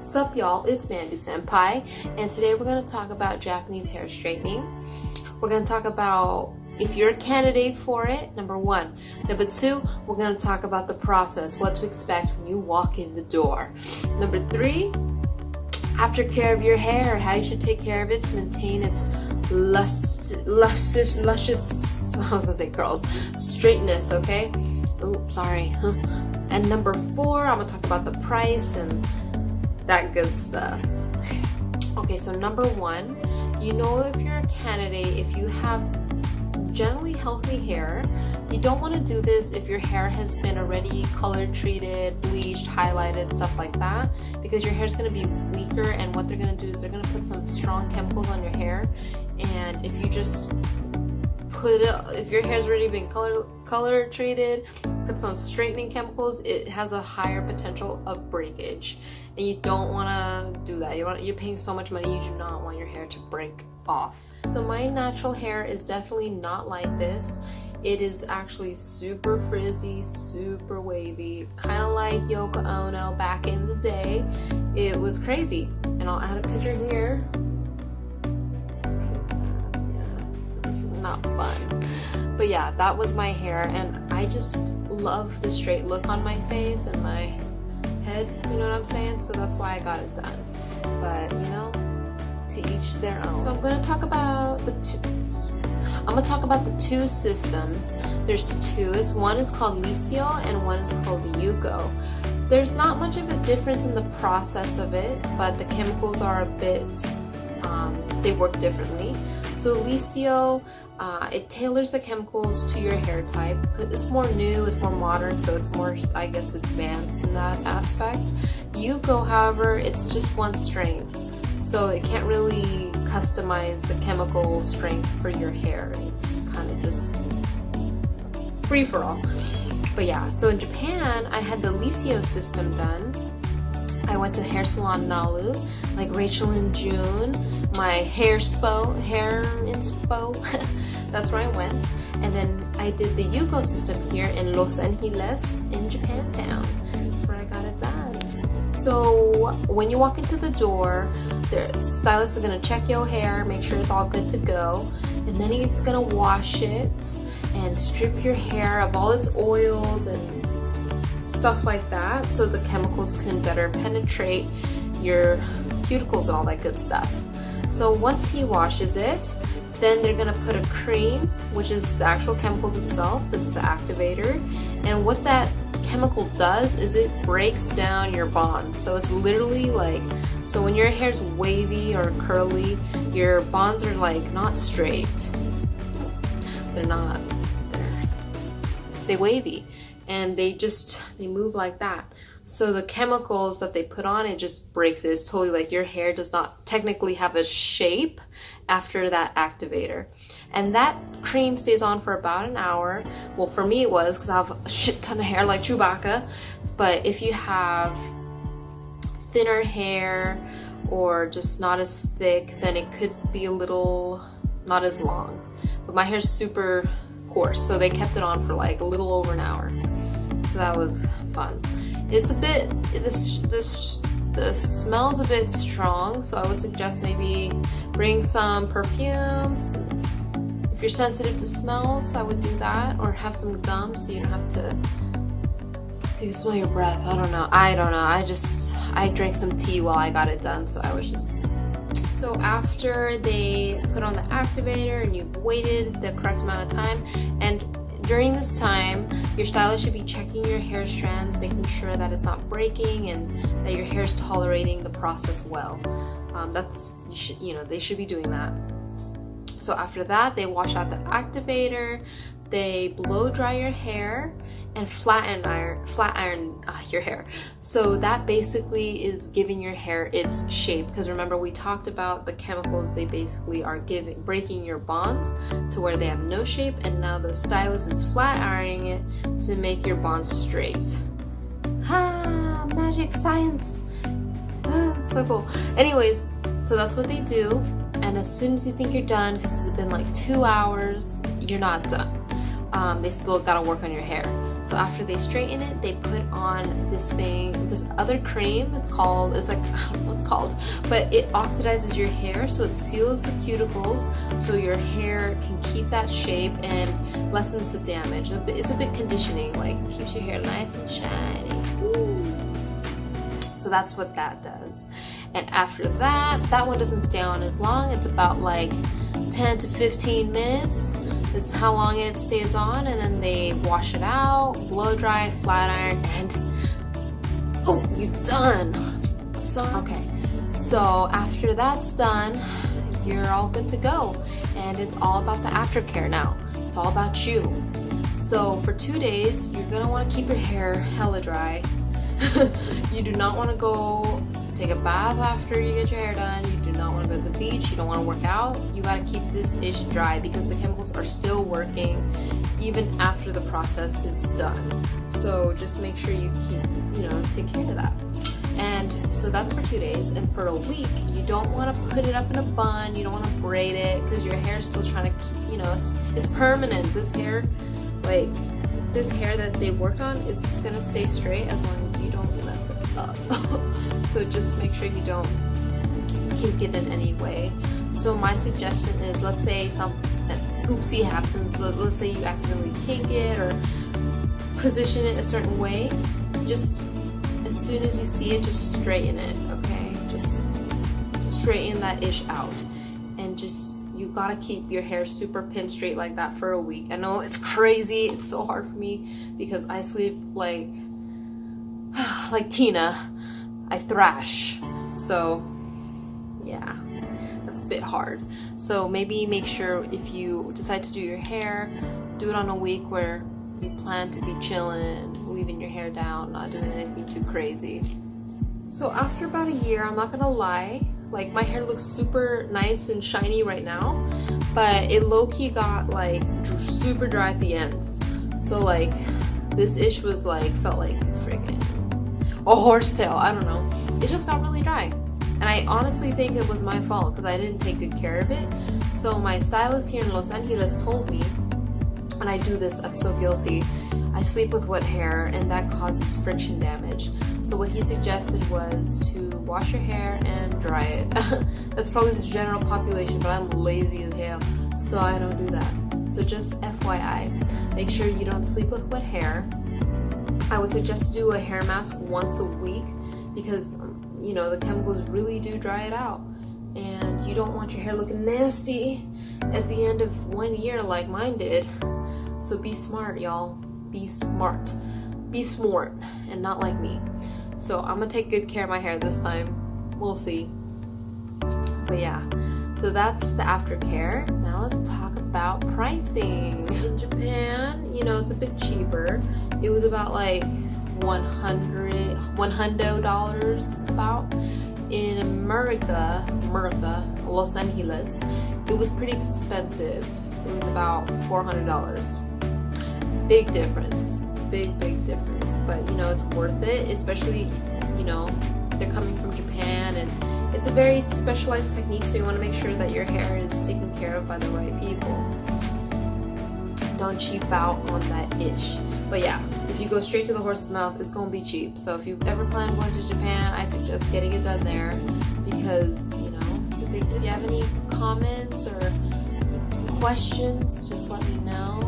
Sup y'all, it's Mandu Senpai, and today we're going to talk about Japanese hair straightening. We're going to talk about if you're a candidate for it, number one. Number two, we're going to talk about the process, what to expect when you walk in the door. Number three, aftercare of your hair, how you should take care of it to maintain its luscious, I was going to say curls, straightness, okay? Oops, sorry. And number four, I'm going to talk about the price and that good stuff. Okay, so number one, you know if you're a candidate, if you have generally healthy hair, you don't want to do this if your hair has been already color treated, bleached, highlighted, stuff like that, because your hair is going to be weaker, and what they're going to do is they're going to put some strong chemicals on your hair. And if you just if your hair's already been color treated, put some straightening chemicals, it has a higher potential of breakage, and you don't want to do that. You're paying so much money, you do not want your hair to break off. So my natural hair is definitely not like this. It is actually super frizzy, super wavy, kind of like Yoko Ono back in the day. It was crazy, and I'll add a picture here. Not fun, but yeah, that was my hair, and I just love the straight look on my face and my head, you know what I'm saying? So that's why I got it done. But you know, to each their own. So I'm going to talk about the two systems. There's two. One is called Lisio and one is called Yuko. There's not much of a difference in the process of it, but the chemicals are a bit they work differently. So Lisio, it tailors the chemicals to your hair type. It's more new, it's more modern, so it's more, I guess, advanced in that aspect. Yuko, however, it's just one strength, so it can't really customize the chemical strength for your hair. It's kind of just free for all. But yeah, so in Japan, I had the Lisio system done. I went to hair salon Nalu, like Rachel and June, my hair inspo. That's where I went. And then I did the Yuko system here in Los Angeles in Japantown. That's where I got it done. So when you walk into the door, the stylist is gonna check your hair, make sure it's all good to go, and then it's gonna wash it and strip your hair of all its oils and stuff like that, so the chemicals can better penetrate your cuticles and all that good stuff. So once he washes it, then they're gonna put a cream, which is the actual chemicals itself. It's the activator, and what that chemical does is it breaks down your bonds. So it's literally like, so when your hair's wavy or curly, your bonds are like not straight. They wavy, and they move like that. So the chemicals that they put on it just breaks it. It's totally like your hair does not technically have a shape after that activator. And that cream stays on for about an hour. Well, for me it was, because I have a shit ton of hair like Chewbacca. But if you have thinner hair or just not as thick, then it could be a little not as long. But my hair's super coarse, so they kept it on for like a little over an hour. So that was fun. It's a bit, the smell's a bit strong, so I would suggest maybe bring some perfumes. If you're sensitive to smells, I would do that, or have some gum so you don't have to you smell your breath. I don't know. I drank some tea while I got it done, so I was just. So after they put on the activator and you've waited the correct amount of time, and during this time, your stylist should be checking your hair strands, making sure that it's not breaking and that your hair is tolerating the process well. They should be doing that. So after that, they wash out the activator, they blow dry your hair, and flat iron your hair. So that basically is giving your hair its shape, because remember we talked about the chemicals, they basically are breaking your bonds to where they have no shape, and now the stylist is flat ironing it to make your bonds straight. Ha! Magic science! So cool. Anyways, so that's what they do, and as soon as you think you're done, because it's been like 2 hours, you're not done. They still gotta work on your hair. So after they straighten it, they put on this thing, this other cream. It's like, I don't know what it's called, but it oxidizes your hair, so it seals the cuticles so your hair can keep that shape and lessens the damage. It's a bit conditioning, like keeps your hair nice and shiny. Ooh. So that's what that does. And after that, that one doesn't stay on as long. It's about like 10 to 15 minutes. It's how long it stays on, and then they wash it out, blow dry, flat iron, and oh, you're done. So, okay. So after that's done, you're all good to go. And it's all about the aftercare now. It's all about you. So for 2 days, you're gonna wanna keep your hair hella dry. You do not wanna go take a bath after you get your hair done. You do not want to go to the beach. You don't want to work out. You got to keep this ish dry because the chemicals are still working even after the process is done. So just make sure you keep, take care of that. And so that's for 2 days. And for a week, you don't want to put it up in a bun. You don't want to braid it because your hair is still trying to keep, it's permanent. This hair that they worked on, it's gonna stay straight as long as you don't mess it up. So just make sure you don't kink it in any way. So my suggestion is, let's say an oopsie happens, let's say you accidentally kink it or position it a certain way, just as soon as you see it, just straighten it, okay? Just straighten that ish out, and you gotta keep your hair super pin straight like that for a week. I know it's crazy, it's so hard for me because I sleep like Tina. I thrash, so yeah, that's a bit hard. So maybe make sure if you decide to do your hair, do it on a week where you plan to be chilling, leaving your hair down, not doing anything too crazy. So after about a year, I'm not gonna lie, like my hair looks super nice and shiny right now, but it low-key got like super dry at the ends. So like this ish was like, felt like freaking a horsetail, I don't know. It just got really dry. And I honestly think it was my fault because I didn't take good care of it. So my stylist here in Los Angeles told me, and I do this, I'm so guilty, I sleep with wet hair and that causes friction damage. So what he suggested was to wash your hair and dry it. That's probably the general population, but I'm lazy as hell, so I don't do that. So just FYI, make sure you don't sleep with wet hair. I would suggest do a hair mask once a week because the chemicals really do dry it out, and you don't want your hair looking nasty at the end of 1 year like mine did. So be smart, y'all. Be smart. Be smart and not like me. So I'm gonna take good care of my hair this time. We'll see. But yeah, so that's the aftercare. Now let's talk about pricing. In Japan, it's a bit cheaper. It was about like $100 about. In America, Los Angeles, it was pretty expensive. It was about $400. Big difference. Big difference. But it's worth it, especially they're coming from Japan, and it's a very specialized technique, so you want to make sure that your hair is taken care of by the right people. Don't cheap out on that ish. But yeah, if you go straight to the horse's mouth, it's gonna be cheap. So if you ever plan on going to Japan, I suggest getting it done there because it's a big deal. If you have any comments or questions, just let me know.